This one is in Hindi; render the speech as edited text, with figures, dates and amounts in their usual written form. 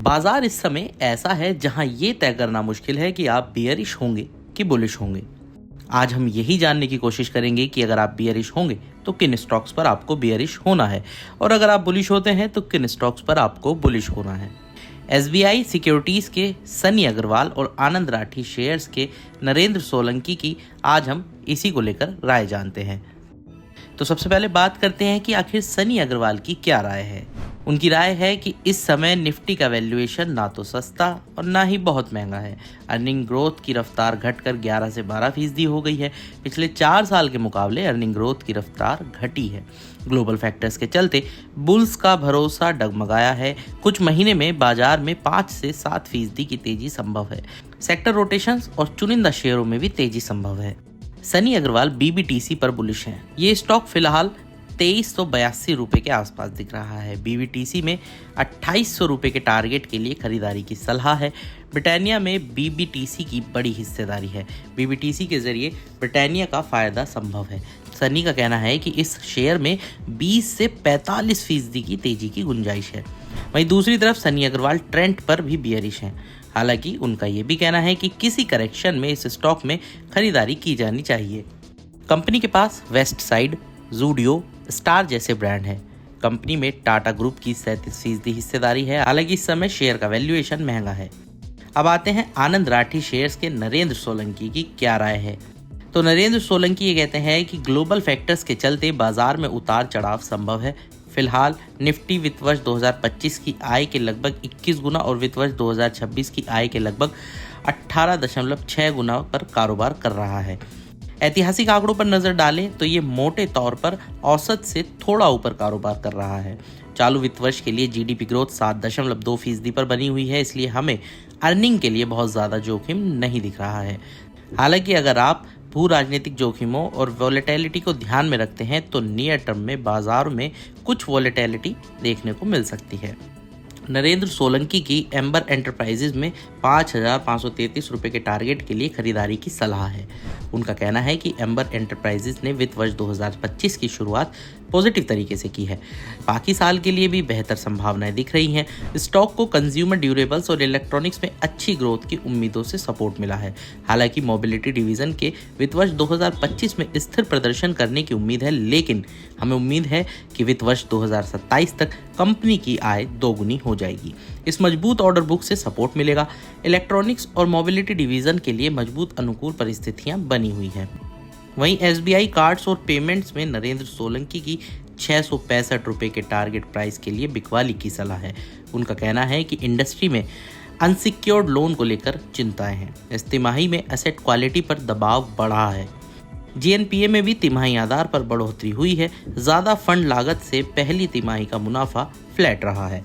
बाजार इस समय ऐसा है जहां ये तय करना मुश्किल है कि आप बियरिश होंगे कि बुलिश होंगे। आज हम यही जानने की कोशिश करेंगे कि अगर आप बियरिश होंगे तो किन स्टॉक्स पर आपको बियरिश होना है और अगर आप बुलिश होते हैं तो किन स्टॉक्स पर आपको बुलिश होना है। SBI सिक्योरिटीज के सनी अग्रवाल और आनंद राठी शेयर्स के नरेंद्र सोलंकी की आज हम इसी को लेकर राय जानते हैं। तो सबसे पहले बात करते हैं कि आखिर सनी अग्रवाल की क्या राय है। उनकी राय है कि इस समय निफ्टी का वैल्यूएशन ना तो सस्ता और ना ही बहुत महंगा है। अर्निंग ग्रोथ की रफ्तार घटकर 11 से 12% हो गई है। पिछले 4 साल के मुकाबले अर्निंग ग्रोथ की रफ्तार घटी है। ग्लोबल फैक्टर्स के चलते बुल्स का भरोसा डगमगाया है। कुछ महीने में बाजार में 5 से 7% की तेजी संभव है। सेक्टर रोटेशंस और चुनिंदा शेयरों में भी तेजी संभव है। सनी अग्रवाल BBTC पर बुलिश हैं। ये स्टॉक फिलहाल 2382 रुपये के आसपास दिख रहा है। BBTC में 2800 रुपये के टारगेट के लिए खरीदारी की सलाह है। ब्रिटानिया में BBTC की बड़ी हिस्सेदारी है। BBTC के जरिए ब्रिटानिया का फायदा संभव है। सनी का कहना है कि इस शेयर में 20 से 45% की तेजी की गुंजाइश है। वहीं दूसरी तरफ सनी अग्रवाल ट्रेंड पर भी बियरिश हैं। हालांकि उनका ये भी कहना है कि किसी करेक्शन में इस स्टॉक में खरीदारी की जानी चाहिए। कंपनी के पास वेस्ट साइड, जूडियो, स्टार जैसे ब्रांड हैं। कंपनी में टाटा ग्रुप की 37% हिस्सेदारी है। हालांकि इस समय शेयर का वैल्यूएशन महंगा है। अब आते हैं आनंद राठी शेयर्स के नरेंद्र सोलंकी की क्या राय है। तो नरेंद्र सोलंकी ये कहते हैं कि ग्लोबल फैक्टर्स के चलते बाजार में उतार चढ़ाव संभव है। फिलहाल निफ्टी वित्त वर्ष 2025 की आय के लगभग 21 गुना और वित्त वर्ष 2026 की आय के लगभग 18.6 गुना पर कारोबार कर रहा है। ऐतिहासिक आंकड़ों पर नजर डालें तो ये मोटे तौर पर औसत से थोड़ा ऊपर कारोबार कर रहा है। चालू वित्त वर्ष के लिए GDP ग्रोथ 7.2% पर बनी हुई है, इसलिए हमें अर्निंग के लिए बहुत ज़्यादा जोखिम नहीं दिख रहा है। हालांकि अगर आप भू राजनीतिक जोखिमों और वॉलेटिलिटी को ध्यान में रखते हैं तो नियर टर्म में बाजार में कुछ वॉलेटिलिटी देखने को मिल सकती है। नरेंद्र सोलंकी की एम्बर एंटरप्राइजेज में 5,533 रुपये के टारगेट के लिए खरीदारी की सलाह है। उनका कहना है कि एम्बर एंटरप्राइजेज ने वित्त वर्ष 2025 की शुरुआत पॉजिटिव तरीके से की है। बाकी साल के लिए भी बेहतर संभावनाएं दिख रही हैं। स्टॉक को कंज्यूमर ड्यूरेबल्स और इलेक्ट्रॉनिक्स में अच्छी ग्रोथ की उम्मीदों से सपोर्ट मिला है। हालांकि मोबिलिटी डिवीजन के वित्त वर्ष 2025 में स्थिर प्रदर्शन करने की उम्मीद है, लेकिन हमें उम्मीद है कि वित्त वर्ष 2027 तक कंपनी की आय दोगुनी हो जाएगी। इस मजबूत ऑर्डर बुक से सपोर्ट मिलेगा। इलेक्ट्रॉनिक्स और मोबिलिटी डिवीजन के लिए मजबूत अनुकूल परिस्थितियां बनी हुई हैं। वहीं SBI कार्ड्स और पेमेंट्स में नरेंद्र सोलंकी की 665 रुपये के टारगेट प्राइस के लिए बिकवाली की सलाह है। उनका कहना है कि इंडस्ट्री में अनसिक्योर्ड लोन को लेकर चिंताएं हैं। इस तिमाही में एसेट क्वालिटी पर दबाव बढ़ा है। GNPA में भी तिमाही आधार पर बढ़ोतरी हुई है। ज़्यादा फंड लागत से पहली तिमाही का मुनाफा फ्लैट रहा है।